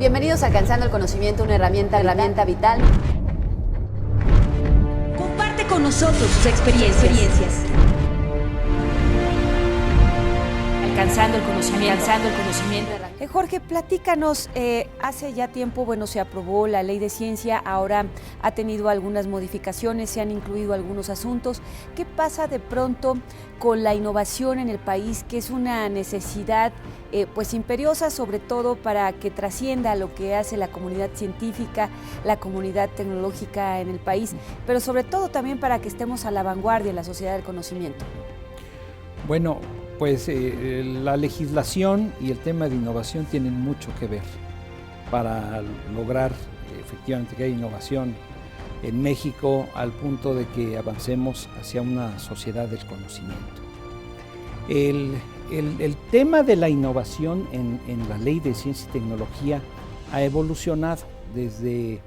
Bienvenidos a Alcanzando el Conocimiento, una herramienta vital. Comparte con nosotros tus experiencias. Alcanzando el conocimiento. Jorge, platícanos, hace ya tiempo, se aprobó la Ley de Ciencia, ahora ha tenido algunas modificaciones, se han incluido algunos asuntos. ¿Qué pasa de pronto con la innovación en el país, que es una necesidad imperiosa, sobre todo para que trascienda lo que hace la comunidad científica, la comunidad tecnológica en el país, pero sobre todo también para que estemos a la vanguardia en la sociedad del conocimiento? Bueno, pues la legislación y el tema de innovación tienen mucho que ver para lograr efectivamente que haya innovación en México al punto de que avancemos hacia una sociedad del conocimiento. El tema de la innovación en la Ley de Ciencia y Tecnología ha evolucionado desde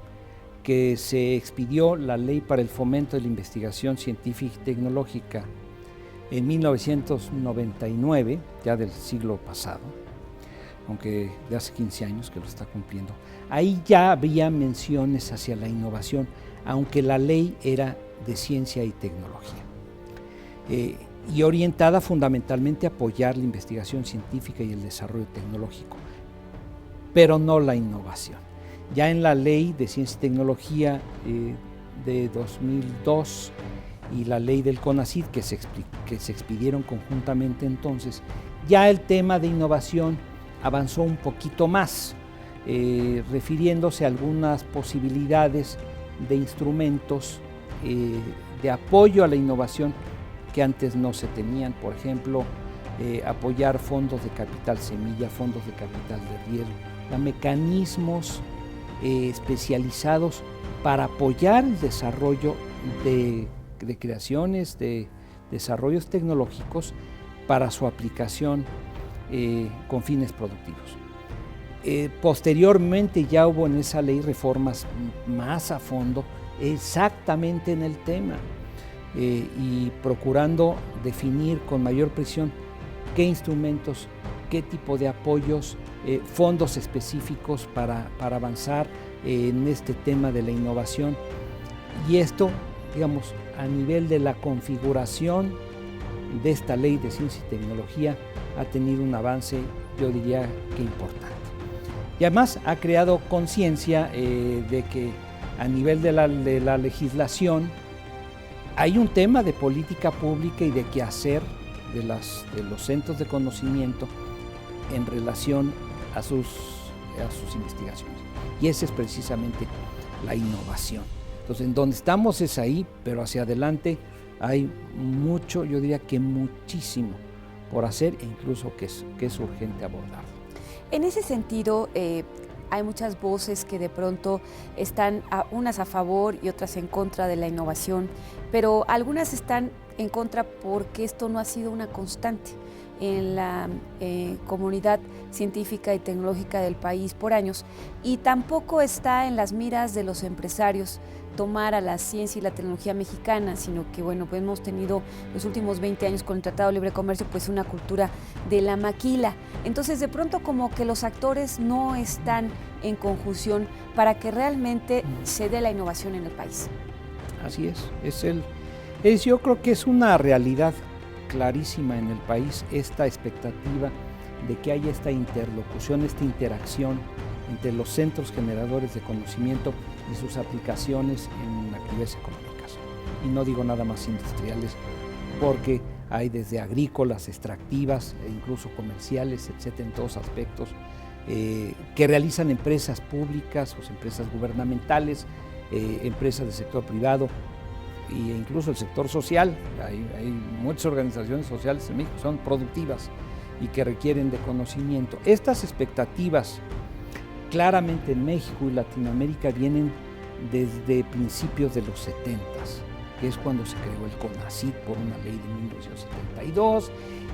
que se expidió la Ley para el Fomento de la Investigación Científica y Tecnológica en 1999, ya del siglo pasado, aunque de hace 15 años que lo está cumpliendo. Ahí ya había menciones hacia la innovación, aunque la ley era de ciencia y tecnología, y orientada fundamentalmente a apoyar la investigación científica y el desarrollo tecnológico, pero no la innovación. Ya en la Ley de Ciencia y Tecnología de 2002 y la ley del CONACYT que se expidieron conjuntamente entonces, ya el tema de innovación avanzó un poquito más, refiriéndose a algunas posibilidades de instrumentos de apoyo a la innovación que antes no se tenían. Por ejemplo, apoyar fondos de capital semilla, fondos de capital de riesgo, mecanismos especializados para apoyar el desarrollo de creaciones, de desarrollos tecnológicos para su aplicación con fines productivos. Posteriormente ya hubo en esa ley reformas más a fondo exactamente en el tema y procurando definir con mayor precisión qué instrumentos, qué tipo de apoyos, fondos específicos para avanzar en este tema de la innovación. Y esto, digamos, a nivel de la configuración de esta Ley de Ciencia y Tecnología ha tenido un avance, yo diría que importante. Y además ha creado conciencia de que a nivel de la legislación hay un tema de política pública y de qué hacer de los centros de conocimiento en relación a sus investigaciones. Y esa es precisamente la innovación. Entonces, en donde estamos es ahí, pero hacia adelante hay mucho, yo diría que muchísimo por hacer e incluso que es urgente abordar. En ese sentido, hay muchas voces que de pronto están unas a favor y otras en contra de la innovación, pero algunas están en contra porque esto no ha sido una constante en la comunidad científica y tecnológica del país por años, y tampoco está en las miras de los empresarios tomar a la ciencia y la tecnología mexicana, sino que pues hemos tenido los últimos 20 años con el Tratado de Libre Comercio una cultura de la maquila. Entonces de pronto como que los actores no están en conjunción para que realmente se dé la innovación en el país. Así es, yo creo que es una realidad clarísima en el país esta expectativa de que haya esta interlocución, esta interacción entre los centros generadores de conocimiento y sus aplicaciones en actividades económicas. Y no digo nada más industriales, porque hay desde agrícolas, extractivas e incluso comerciales, etcétera, en todos aspectos, que realizan empresas públicas o empresas gubernamentales, empresas del sector privado e incluso el sector social. Hay muchas organizaciones sociales en México que son productivas y que requieren de conocimiento. Estas expectativas claramente en México y Latinoamérica vienen desde principios de los 70s, que es cuando se creó el CONACYT por una ley de 1972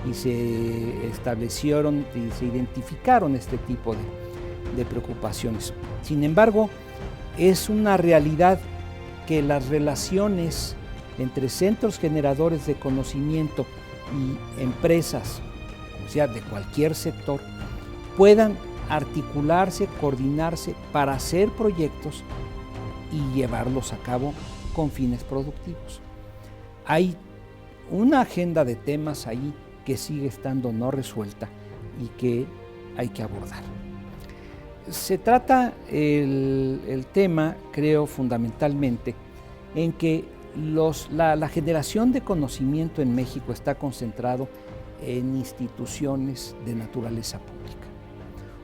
y se establecieron y se identificaron este tipo de preocupaciones. Sin embargo, es una realidad que las relaciones entre centros generadores de conocimiento y empresas, o sea, de cualquier sector, puedan articularse, coordinarse para hacer proyectos y llevarlos a cabo con fines productivos. Hay una agenda de temas ahí que sigue estando no resuelta y que hay que abordar. Se trata el tema, creo, fundamentalmente en que la generación de conocimiento en México está concentrado en instituciones de naturaleza pública,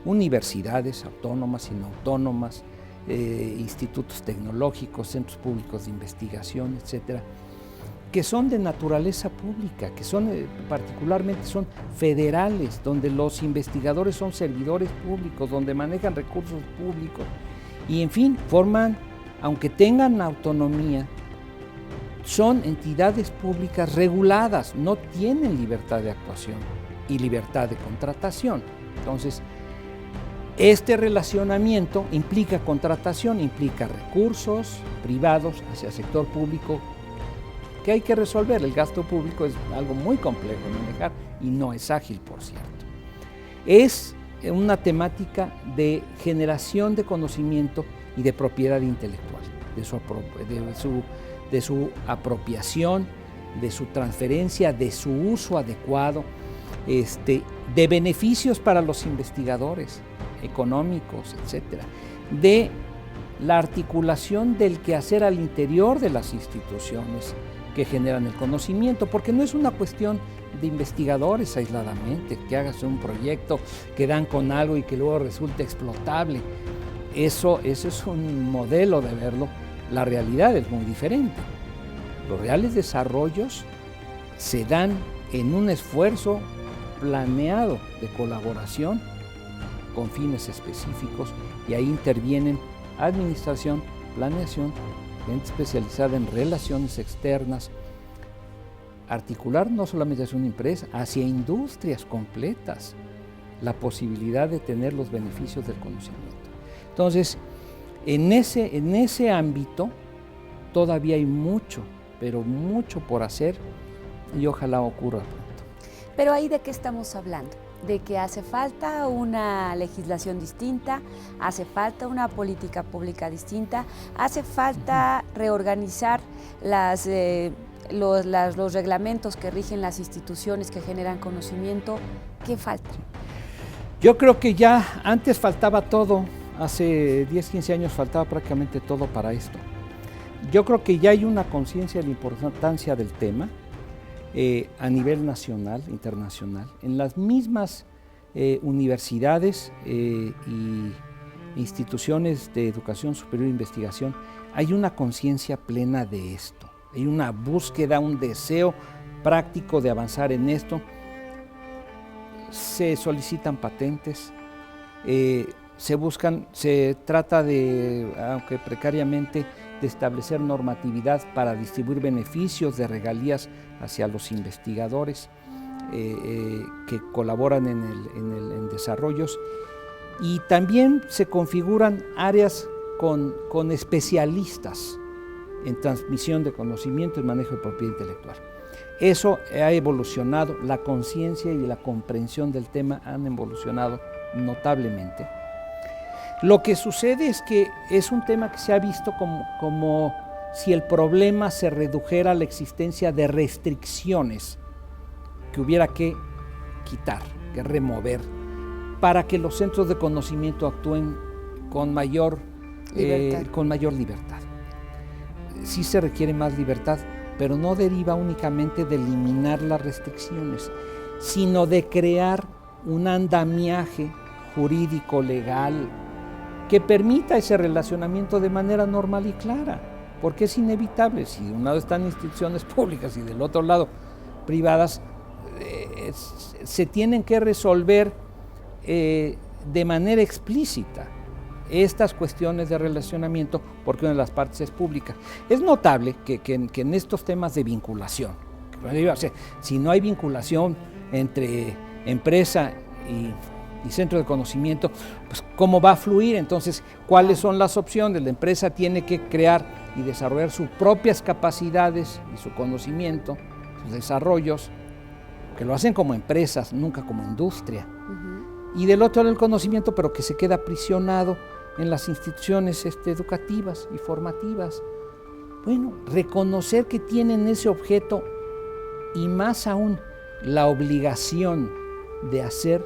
universidades autónomas y no autónomas, institutos tecnológicos, centros públicos de investigación, etcétera, que son de naturaleza pública, que son particularmente son federales, donde los investigadores son servidores públicos, donde manejan recursos públicos y en fin, forman, aunque tengan autonomía, son entidades públicas reguladas, no tienen libertad de actuación y libertad de contratación. Entonces, este relacionamiento implica contratación, implica recursos privados hacia el sector público que hay que resolver. El gasto público es algo muy complejo de manejar y no es ágil, por cierto. Es una temática de generación de conocimiento y de propiedad intelectual, de su apropiación, de su transferencia, de su uso adecuado, de beneficios para los investigadores económicos, etcétera, de la articulación del quehacer al interior de las instituciones que generan el conocimiento, porque no es una cuestión de investigadores aisladamente, que hagas un proyecto, que dan con algo y que luego resulte explotable. Eso es un modelo de verlo. La realidad es muy diferente. Los reales desarrollos se dan en un esfuerzo planeado de colaboración con fines específicos y ahí intervienen administración, planeación, gente especializada en relaciones externas, articular no solamente hacia una empresa, hacia industrias completas, la posibilidad de tener los beneficios del conocimiento. Entonces, en ese ámbito todavía hay mucho, pero mucho por hacer y ojalá ocurra pronto. Pero ahí ¿de qué estamos hablando? De que hace falta una legislación distinta, hace falta una política pública distinta, hace falta reorganizar los reglamentos que rigen las instituciones que generan conocimiento. ¿Qué falta? Yo creo que ya antes faltaba todo, hace 10, 15 años faltaba prácticamente todo para esto. Yo creo que ya hay una conciencia de la importancia del tema, a nivel nacional, internacional, en las mismas universidades y instituciones de educación superior e investigación, hay una conciencia plena de esto, hay una búsqueda, un deseo práctico de avanzar en esto. Se solicitan patentes, se trata de, aunque precariamente, de establecer normatividad para distribuir beneficios de regalías hacia los investigadores que colaboran en desarrollos, y también se configuran áreas con especialistas en transmisión de conocimiento y manejo de propiedad intelectual. Eso ha evolucionado, la conciencia y la comprensión del tema han evolucionado notablemente. Lo que sucede es que es un tema que se ha visto como si el problema se redujera a la existencia de restricciones que hubiera que quitar, que remover, para que los centros de conocimiento actúen con mayor libertad. Sí se requiere más libertad, pero no deriva únicamente de eliminar las restricciones, sino de crear un andamiaje jurídico, legal, que permita ese relacionamiento de manera normal y clara, porque es inevitable. Si de un lado están instituciones públicas y del otro lado privadas, se tienen que resolver de manera explícita estas cuestiones de relacionamiento, porque una de las partes es pública. Es notable que en estos temas de vinculación, o sea, si no hay vinculación entre empresa y centro de conocimiento, pues ¿cómo va a fluir? Entonces, ¿cuáles son las opciones? La empresa tiene que crear y desarrollar sus propias capacidades y su conocimiento, sus desarrollos, que lo hacen como empresas, nunca como industria. y del otro el conocimiento, pero que se queda aprisionado en las instituciones educativas y formativas. Bueno, reconocer que tienen ese objeto y más aún la obligación de hacer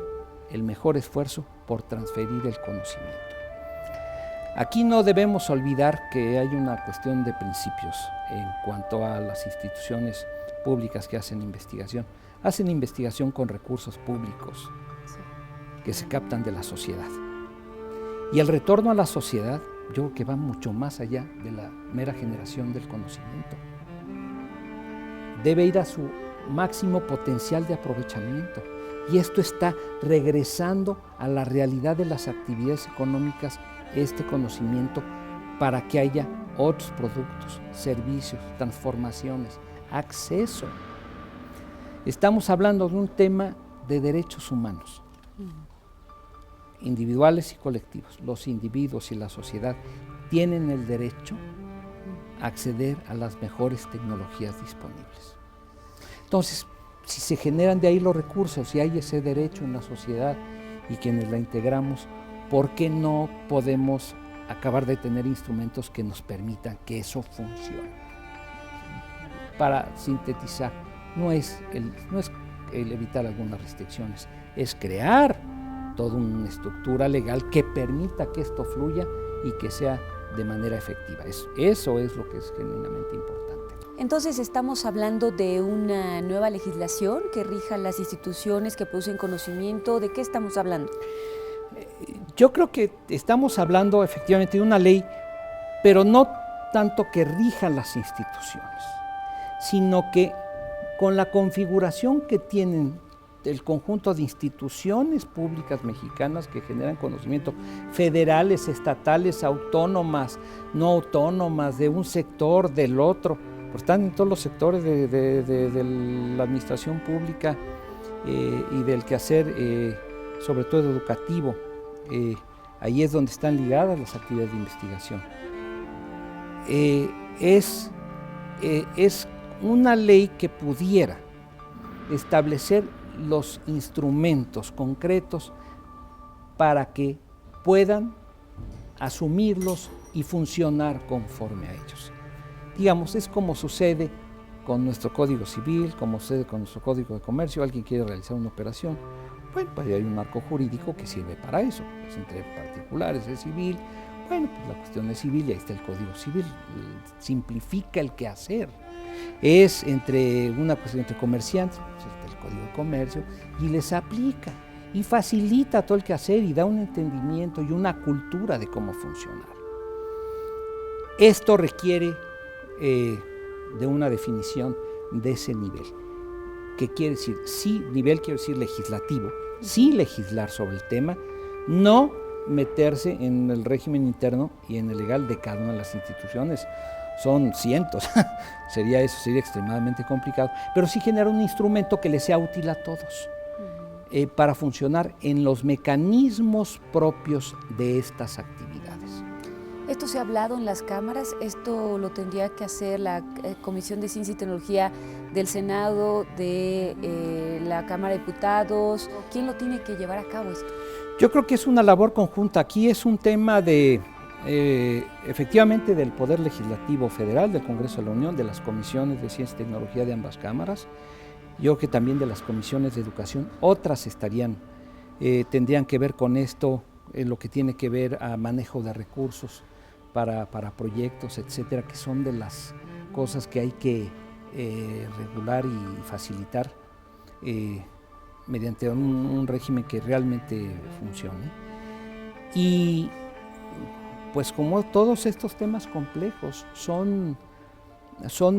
el mejor esfuerzo por transferir el conocimiento. Aquí no debemos olvidar que hay una cuestión de principios en cuanto a las instituciones públicas que hacen investigación. Hacen investigación con recursos públicos que se captan de la sociedad. Y el retorno a la sociedad, yo creo que va mucho más allá de la mera generación del conocimiento. Debe ir a su máximo potencial de aprovechamiento. Y esto está regresando a la realidad de las actividades económicas, este conocimiento, para que haya otros productos, servicios, transformaciones, acceso. Estamos hablando de un tema de derechos humanos, individuales y colectivos. Los individuos y la sociedad tienen el derecho a acceder a las mejores tecnologías disponibles. Entonces, si se generan de ahí los recursos y hay ese derecho en la sociedad y quienes la integramos, ¿por qué no podemos acabar de tener instrumentos que nos permitan que eso funcione? Para sintetizar, no es el evitar algunas restricciones, es crear toda una estructura legal que permita que esto fluya y que sea de manera efectiva. Eso es lo que es genuinamente importante. Entonces estamos hablando de una nueva legislación que rija las instituciones que producen conocimiento. ¿De qué estamos hablando? Yo creo que estamos hablando efectivamente de una ley, pero no tanto que rija las instituciones, sino que con la configuración que tienen el conjunto de instituciones públicas mexicanas que generan conocimiento, federales, estatales, autónomas, no autónomas, de un sector, del otro, pues están en todos los sectores de la administración pública y del quehacer, sobre todo educativo. Ahí es donde están ligadas las actividades de investigación. Es una ley que pudiera establecer los instrumentos concretos para que puedan asumirlos y funcionar conforme a ellos. Digamos, es como sucede con nuestro Código Civil, como sucede con nuestro Código de Comercio. Alguien quiere realizar una operación, bueno, pues hay un marco jurídico que sirve para eso, pues entre particulares es civil. Bueno, pues la cuestión es civil y ahí está el Código Civil, simplifica el quehacer. Es entre una cuestión entre comerciantes, pues está el Código de Comercio, y les aplica y facilita todo el quehacer y da un entendimiento y una cultura de cómo funcionar. Esto requiere de una definición de ese nivel. ¿Qué quiere decir? Sí, nivel quiere decir legislativo, sí legislar sobre el tema, no meterse en el régimen interno y en el legal de cada una de las instituciones. Son cientos, sería extremadamente complicado, pero sí generar un instrumento que le sea útil a todos para funcionar en los mecanismos propios de estas actividades. ¿Esto se ha hablado en las cámaras? ¿Esto lo tendría que hacer la Comisión de Ciencia y Tecnología del Senado, de la Cámara de Diputados? ¿Quién lo tiene que llevar a cabo esto? Yo creo que es una labor conjunta. Aquí es un tema de, efectivamente, del Poder Legislativo Federal, del Congreso de la Unión, de las comisiones de Ciencia y Tecnología de ambas cámaras. Yo creo que también de las comisiones de Educación. Otras tendrían que ver con esto, lo que tiene que ver a manejo de recursos para proyectos, etcétera, que son de las cosas que hay que regular y facilitar mediante un régimen que realmente funcione. Y pues como todos estos temas complejos son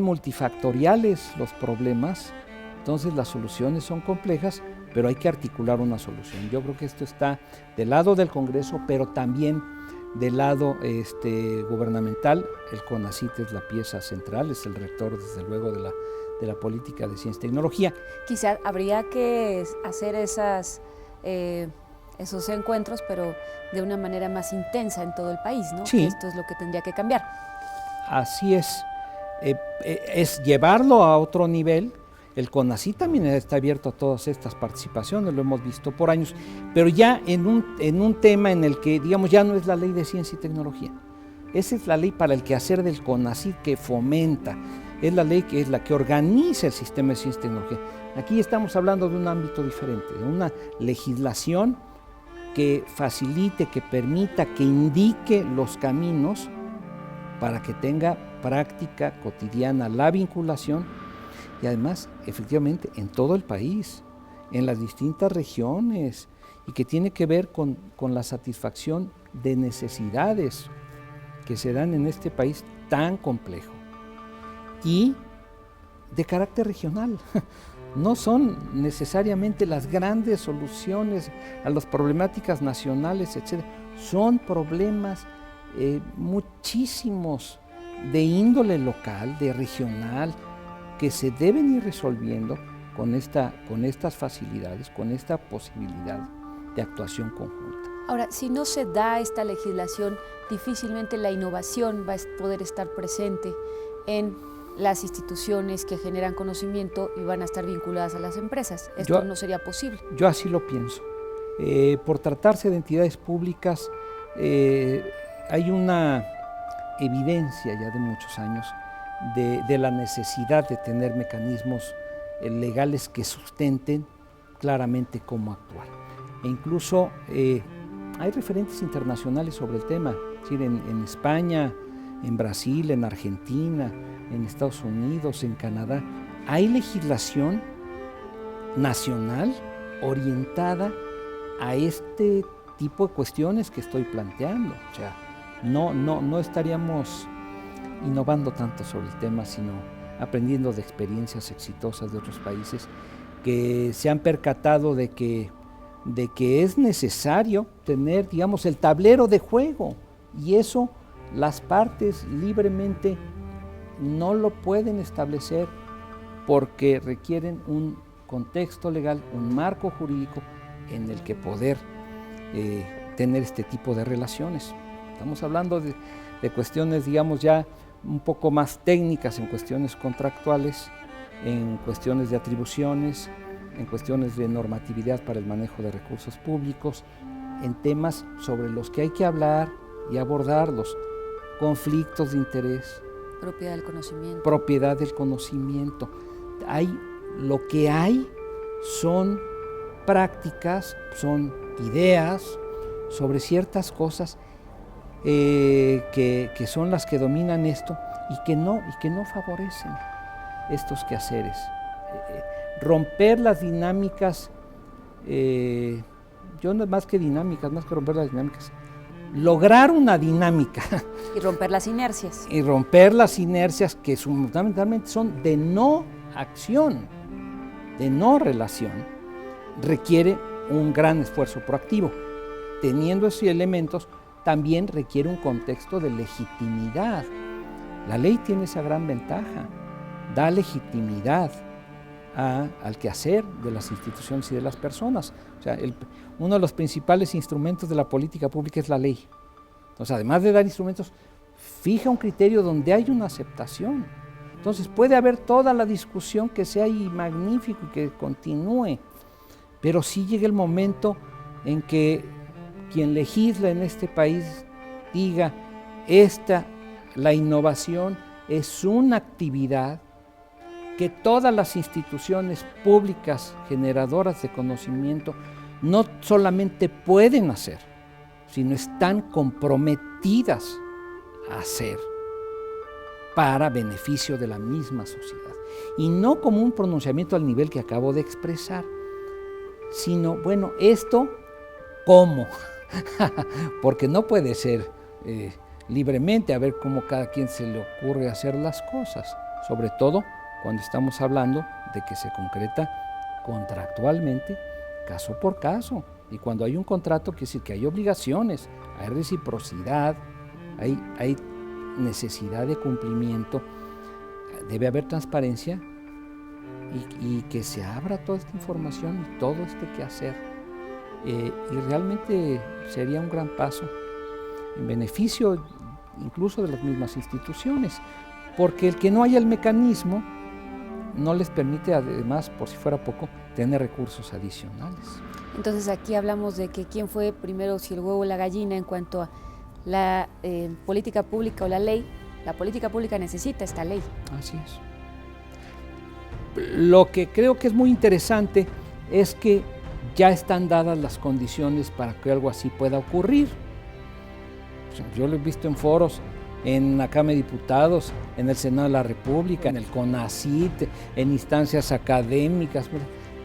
multifactoriales los problemas, entonces las soluciones son complejas, pero hay que articular una solución. Yo creo que esto está del lado del Congreso, pero también del lado gubernamental. El CONACYT es la pieza central, es el rector, desde luego, de la política de ciencia y tecnología. Quizá habría que hacer esos encuentros, pero de una manera más intensa en todo el país, ¿no? Sí. Esto es lo que tendría que cambiar. Así es llevarlo a otro nivel. El CONACYT también está abierto a todas estas participaciones, lo hemos visto por años, pero ya en un tema en el que, digamos, ya no es la ley de ciencia y tecnología. Esa es la ley para el quehacer del CONACYT, que fomenta, es la ley que es la que organiza el sistema de ciencia y tecnología. Aquí estamos hablando de un ámbito diferente, de una legislación que facilite, que permita, que indique los caminos para que tenga práctica cotidiana la vinculación y además, efectivamente, en todo el país, en las distintas regiones, y que tiene que ver con la satisfacción de necesidades que se dan en este país tan complejo y de carácter regional. No son necesariamente las grandes soluciones a las problemáticas nacionales, etc. Son problemas muchísimos de índole local, de regional, que se deben ir resolviendo con estas facilidades, con esta posibilidad de actuación conjunta. Ahora, si no se da esta legislación, difícilmente la innovación va a poder estar presente en las instituciones que generan conocimiento y van a estar vinculadas a las empresas. Esto no sería posible. Yo así lo pienso. Por tratarse de entidades públicas, hay una evidencia ya de muchos años de la necesidad de tener mecanismos legales que sustenten claramente cómo actuar. E incluso hay referentes internacionales sobre el tema, es decir, en España, en Brasil, en Argentina, en Estados Unidos, en Canadá, hay legislación nacional orientada a este tipo de cuestiones que estoy planteando. O sea, no estaríamos innovando tanto sobre el tema, sino aprendiendo de experiencias exitosas de otros países que se han percatado de que es necesario tener, digamos, el tablero de juego, y eso las partes libremente no lo pueden establecer porque requieren un contexto legal, un marco jurídico en el que poder tener este tipo de relaciones. Estamos hablando de cuestiones, digamos, ya un poco más técnicas, en cuestiones contractuales, en cuestiones de atribuciones, en cuestiones de normatividad para el manejo de recursos públicos, en temas sobre los que hay que hablar y abordarlos, conflictos de interés, propiedad del conocimiento. Propiedad del conocimiento. Lo que hay son prácticas, son ideas sobre ciertas cosas que son las que dominan esto y que no favorecen estos quehaceres. Romper las dinámicas, más que romper las dinámicas, lograr una dinámica. Y romper las inercias. Y romper las inercias que fundamentalmente son de no acción, de no relación, requiere un gran esfuerzo proactivo. Teniendo esos elementos, también requiere un contexto de legitimidad. La ley tiene esa gran ventaja, da legitimidad al quehacer de las instituciones y de las personas. O sea, uno de los principales instrumentos de la política pública es la ley. Entonces, además de dar instrumentos, fija un criterio donde hay una aceptación. Entonces, puede haber toda la discusión que sea magnífico y que continúe, pero sí llega el momento en que quien legisla en este país diga, la innovación es una actividad que todas las instituciones públicas generadoras de conocimiento no solamente pueden hacer, sino están comprometidas a hacer para beneficio de la misma sociedad. Y no como un pronunciamiento al nivel que acabo de expresar, sino, bueno, ¿esto cómo? Porque no puede ser libremente, a ver cómo cada quien se le ocurre hacer las cosas, sobre todo cuando estamos hablando de que se concreta contractualmente, caso por caso. Y cuando hay un contrato, quiere decir que hay obligaciones, hay reciprocidad, hay necesidad de cumplimiento, debe haber transparencia y que se abra toda esta información y todo este quehacer. Y realmente sería un gran paso en beneficio incluso de las mismas instituciones, porque el que no haya el mecanismo no les permite además, por si fuera poco, tener recursos adicionales. Entonces aquí hablamos de que quién fue primero, si el huevo o la gallina, en cuanto a la política pública o la ley. La política pública necesita esta ley. Así es. Lo que creo que es muy interesante es que ya están dadas las condiciones para que algo así pueda ocurrir. Yo lo he visto en foros, en la Cámara de Diputados, en el Senado de la República, en el CONACYT, en instancias académicas,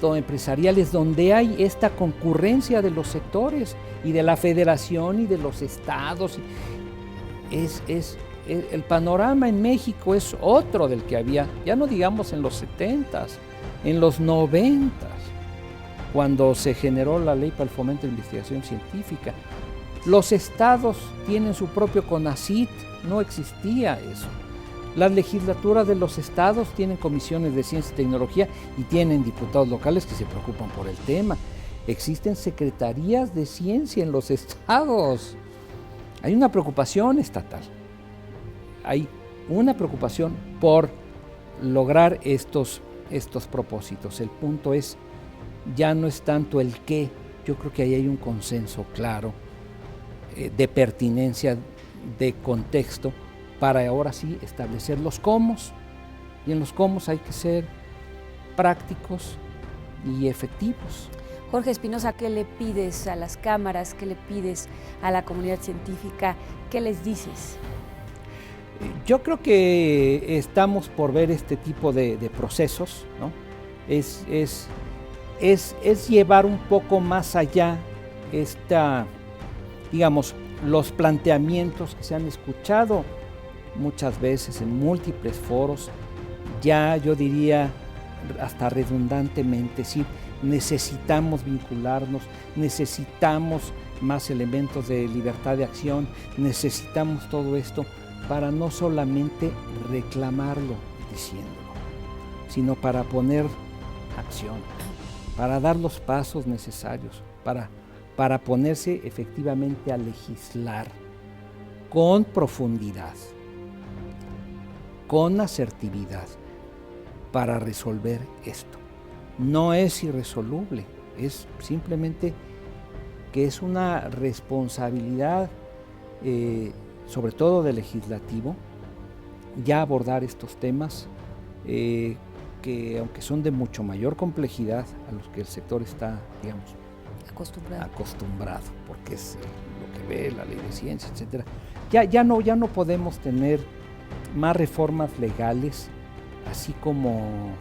empresariales, donde hay esta concurrencia de los sectores y de la federación y de los estados. El panorama en México es otro del que había, ya no digamos en los 70s, en los 90s, cuando se generó la Ley para el Fomento de la Investigación Científica. Los estados tienen su propio CONACYT, no existía eso. Las legislaturas de los estados tienen comisiones de ciencia y tecnología y tienen diputados locales que se preocupan por el tema. Existen secretarías de ciencia en los estados. Hay una preocupación estatal. Hay una preocupación por lograr estos propósitos. El punto es, ya no es tanto el qué, yo creo que ahí hay un consenso claro de pertinencia, de contexto, para ahora sí establecer los cómo, y en los cómo hay que ser prácticos y efectivos. Jorge Espinosa, ¿qué le pides a las cámaras? ¿Qué le pides a la comunidad científica? ¿Qué les dices? Yo creo que estamos por ver este tipo de procesos, ¿no? Es llevar un poco más allá digamos, los planteamientos que se han escuchado muchas veces en múltiples foros, ya yo diría hasta redundantemente, sí, necesitamos vincularnos, necesitamos más elementos de libertad de acción, necesitamos todo esto para no solamente reclamarlo diciéndolo, sino para poner acción, para dar los pasos necesarios, para ponerse efectivamente a legislar con profundidad, con asertividad, para resolver esto. No es irresoluble, es simplemente que es una responsabilidad, sobre todo del legislativo, ya abordar estos temas que aunque son de mucho mayor complejidad a los que el sector está, digamos, acostumbrado, porque es lo que ve la ley de ciencia, etcétera. Ya no podemos tener más reformas legales, así como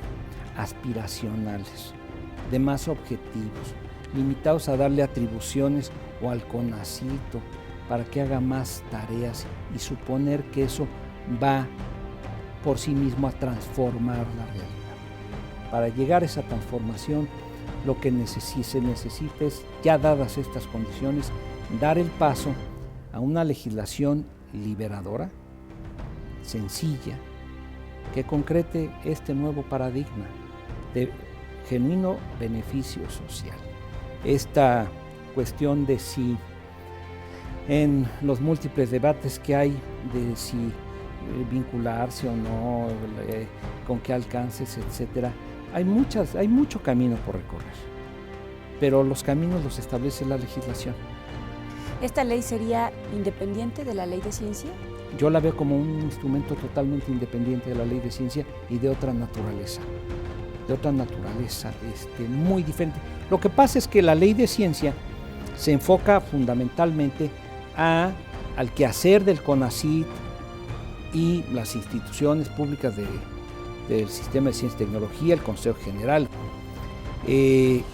aspiracionales, de más objetivos, limitados a darle atribuciones o al CONACYT para que haga más tareas y suponer que eso va por sí mismo a transformar la realidad. Para llegar a esa transformación, lo que se necesita es, ya dadas estas condiciones, dar el paso a una legislación liberadora, sencilla, que concrete este nuevo paradigma de genuino beneficio social. Esta cuestión de si en los múltiples debates que hay de si vincularse o no, con qué alcances, etcétera, hay mucho camino por recorrer, pero los caminos los establece la legislación. ¿Esta ley sería independiente de la ley de ciencia? Yo la veo como un instrumento totalmente independiente de la ley de ciencia y de otra naturaleza, muy diferente. Lo que pasa es que la ley de ciencia se enfoca fundamentalmente al quehacer del CONACYT y las instituciones públicas del sistema de ciencia y tecnología, el Consejo General,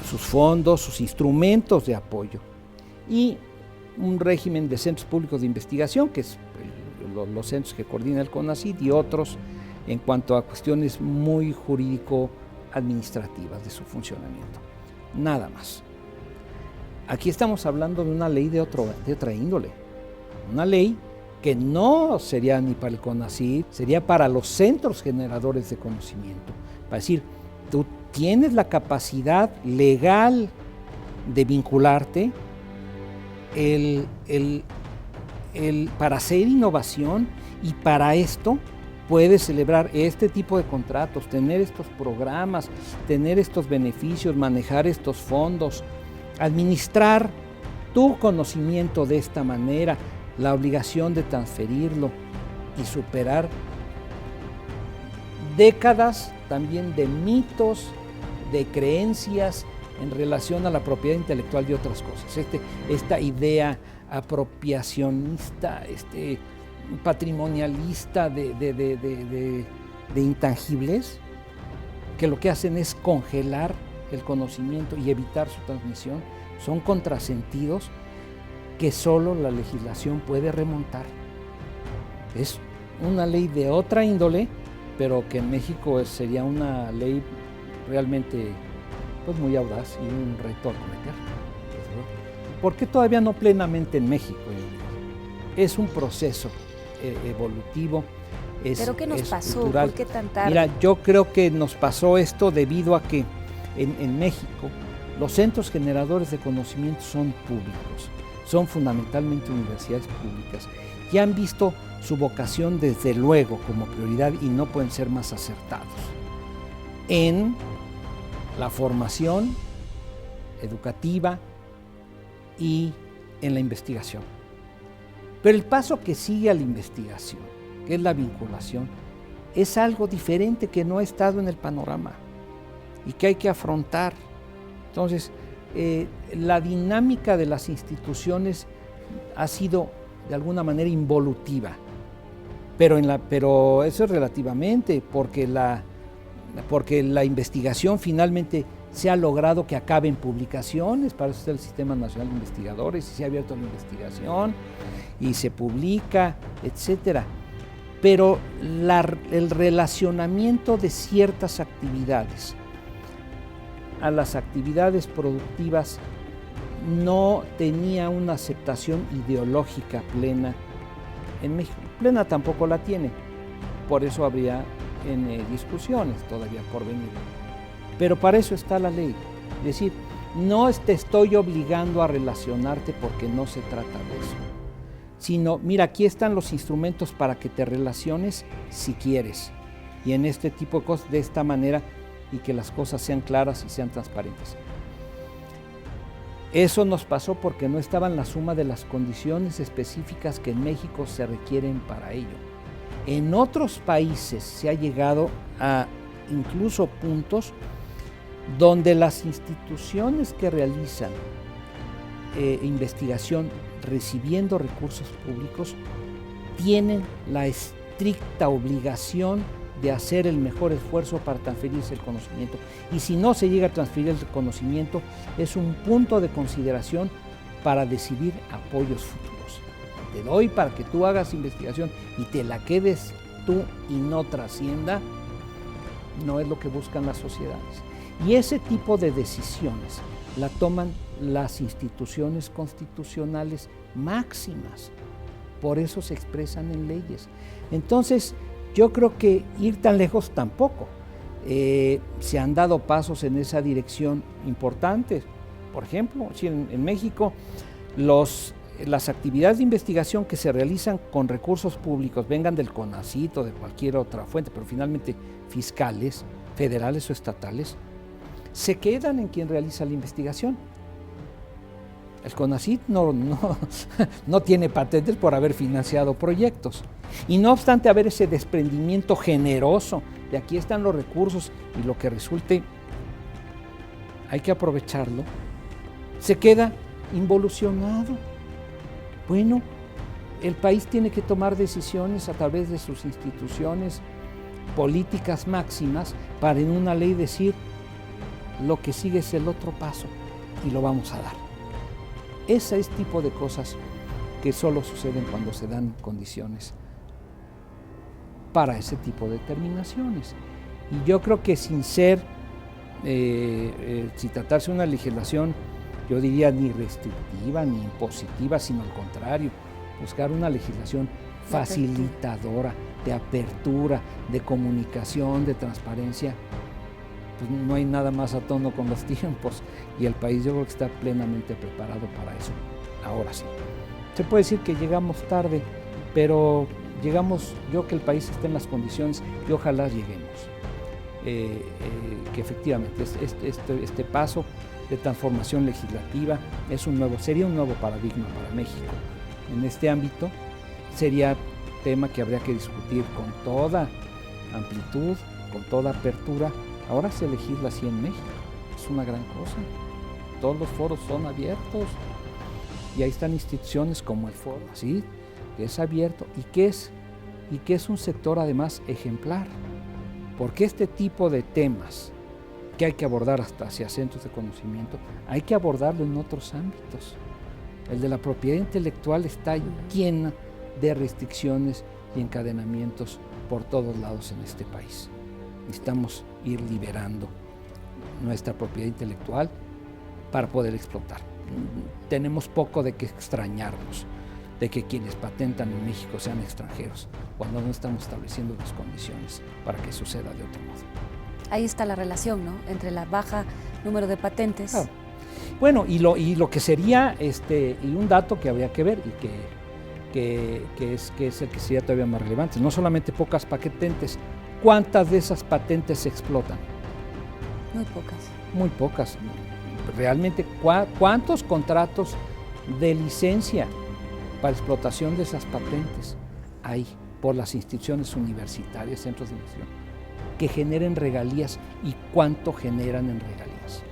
sus fondos, sus instrumentos de apoyo y un régimen de centros públicos de investigación, que es los centros que coordina el CONACYT, y otros en cuanto a cuestiones muy jurídico-administrativas de su funcionamiento. Nada más. Aquí estamos hablando de una ley de otra índole, una ley que no sería ni para el CONACYT, sería para los centros generadores de conocimiento, para decir, tú tienes la capacidad legal de vincularte para hacer innovación, y para esto puede celebrar este tipo de contratos, tener estos programas, tener estos beneficios, manejar estos fondos, administrar tu conocimiento de esta manera, la obligación de transferirlo y superar décadas también de mitos, de creencias en relación a la propiedad intelectual y otras cosas. Esta idea apropiacionista, patrimonialista de intangibles, que lo que hacen es congelar el conocimiento y evitar su transmisión, son contrasentidos que solo la legislación puede remontar. Es una ley de otra índole, pero que en México sería una ley realmente pues muy audaz y un reto a cometer. ¿Por qué todavía no plenamente en México? Es un proceso evolutivo. ¿Pero qué nos pasó? Cultural. ¿Por qué tan tarde? Mira, yo creo que nos pasó esto debido a que en México los centros generadores de conocimiento son públicos, son fundamentalmente universidades públicas y han visto su vocación desde luego como prioridad y no pueden ser más acertados en la formación educativa y en la investigación. Pero el paso que sigue a la investigación, que es la vinculación, es algo diferente que no ha estado en el panorama y que hay que afrontar. Entonces, la dinámica de las instituciones ha sido de alguna manera involutiva, pero eso es relativamente, porque la investigación finalmente se ha logrado que acabe en publicaciones, para eso está el Sistema Nacional de Investigadores, y se ha abierto la investigación, y se publica, etcétera. Pero el relacionamiento de ciertas actividades a las actividades productivas no tenía una aceptación ideológica plena en México. Plena tampoco la tiene, por eso habría discusiones todavía por venir. Pero para eso está la ley, es decir, no te estoy obligando a relacionarte porque no se trata de eso, sino, mira, aquí están los instrumentos para que te relaciones si quieres, y en este tipo de cosas, de esta manera, y que las cosas sean claras y sean transparentes. Eso nos pasó porque no estaban la suma de las condiciones específicas que en México se requieren para ello. En otros países se ha llegado a incluso puntos donde las instituciones que realizan investigación recibiendo recursos públicos tienen la estricta obligación de hacer el mejor esfuerzo para transferirse el conocimiento. Y si no se llega a transferir el conocimiento, es un punto de consideración para decidir apoyos futuros. Te doy para que tú hagas investigación y te la quedes tú y no trascienda, no es lo que buscan las sociedades. Y ese tipo de decisiones la toman las instituciones constitucionales máximas. Por eso se expresan en leyes. Entonces, yo creo que ir tan lejos tampoco. Se han dado pasos en esa dirección importantes. Por ejemplo, en México, las actividades de investigación que se realizan con recursos públicos, vengan del CONACYT o de cualquier otra fuente, pero finalmente fiscales, federales o estatales, se quedan en quien realiza la investigación. El CONACYT no tiene patentes por haber financiado proyectos. Y no obstante haber ese desprendimiento generoso de aquí están los recursos y lo que resulte hay que aprovecharlo, se queda involucionado. Bueno, el país tiene que tomar decisiones a través de sus instituciones políticas máximas para en una ley decir lo que sigue es el otro paso y lo vamos a dar. Ese es tipo de cosas que solo suceden cuando se dan condiciones para ese tipo de determinaciones. Y yo creo que sin ser, si tratarse de una legislación, yo diría ni restrictiva ni impositiva, sino al contrario, buscar una legislación facilitadora, de apertura, de comunicación, de transparencia, pues no hay nada más a tono con los tiempos y el país yo creo que está plenamente preparado para eso. Ahora sí, se puede decir que llegamos tarde, pero llegamos, yo que el país esté en las condiciones y ojalá lleguemos. Que efectivamente este paso de transformación legislativa sería un nuevo paradigma para México. En este ámbito sería tema que habría que discutir con toda amplitud, con toda apertura. Ahora se legisla así en México, es una gran cosa. Todos los foros son abiertos y ahí están instituciones como el foro, ¿sí? Que es abierto y que es un sector además ejemplar, porque este tipo de temas que hay que abordar hasta hacia centros de conocimiento, hay que abordarlo en otros ámbitos. El de la propiedad intelectual está llena de restricciones y encadenamientos por todos lados en este país. Necesitamos ir liberando nuestra propiedad intelectual para poder explotar. Tenemos poco de qué extrañarnos de que quienes patentan en México sean extranjeros, cuando no estamos estableciendo las condiciones para que suceda de otro modo. Ahí está la relación, ¿no?, entre la baja número de patentes. Claro. Bueno, y lo que sería, y un dato que habría que ver y que es el que sería todavía más relevante, no solamente pocas patentes, ¿cuántas de esas patentes se explotan? Muy pocas. Muy pocas. Realmente, ¿cuántos contratos de licencia para explotación de esas patentes hay por las instituciones universitarias, centros de investigación, que generen regalías y cuánto generan en regalías?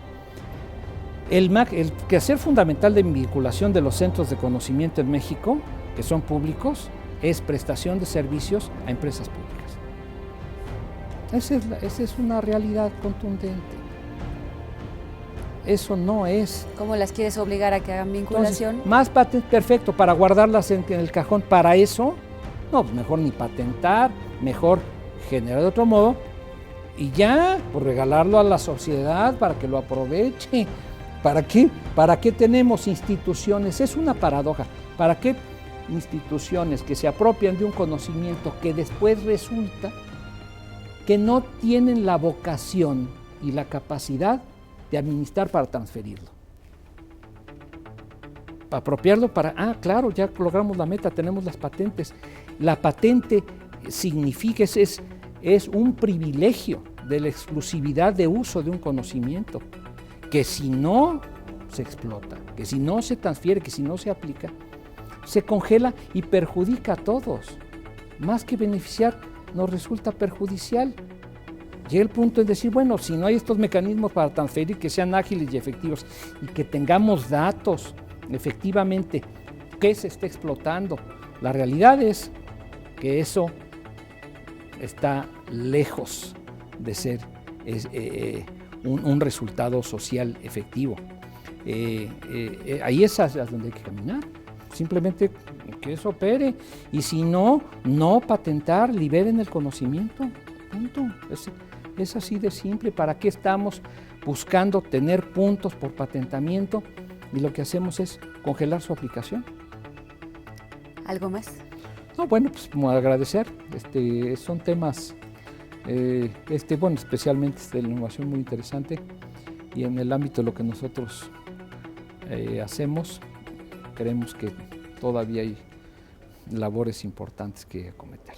El quehacer fundamental de vinculación de los centros de conocimiento en México, que son públicos, es prestación de servicios a empresas públicas. Esa es una realidad contundente. Eso no es. ¿Cómo las quieres obligar a que hagan vinculación? Entonces, más patentes, perfecto, para guardarlas en el cajón. Para eso, no, pues mejor ni patentar, mejor generar de otro modo y ya, pues regalarlo a la sociedad para que lo aproveche. ¿Para qué? ¿Para qué tenemos instituciones? Es una paradoja. ¿Para qué instituciones que se apropian de un conocimiento que después resulta que no tienen la vocación y la capacidad de administrar para transferirlo? Para apropiarlo para, claro, ya logramos la meta, tenemos las patentes. La patente significa, es un privilegio de la exclusividad de uso de un conocimiento, que si no se explota, que si no se transfiere, que si no se aplica, se congela y perjudica a todos. Más que beneficiar, nos resulta perjudicial. Llega el punto de decir, bueno, si no hay estos mecanismos para transferir que sean ágiles y efectivos y que tengamos datos, efectivamente, que se está explotando, la realidad es que eso está lejos de ser un resultado social efectivo. Ahí es hacia donde hay que caminar. Simplemente que eso opere. Y si no, no patentar, liberen el conocimiento. Punto. Es así de simple. ¿Para qué estamos buscando tener puntos por patentamiento? Y lo que hacemos es congelar su aplicación. ¿Algo más? No, bueno, pues como agradecer. Son temas, bueno, especialmente de la innovación muy interesante. Y en el ámbito de lo que nosotros hacemos, creemos que todavía hay labores importantes que acometer.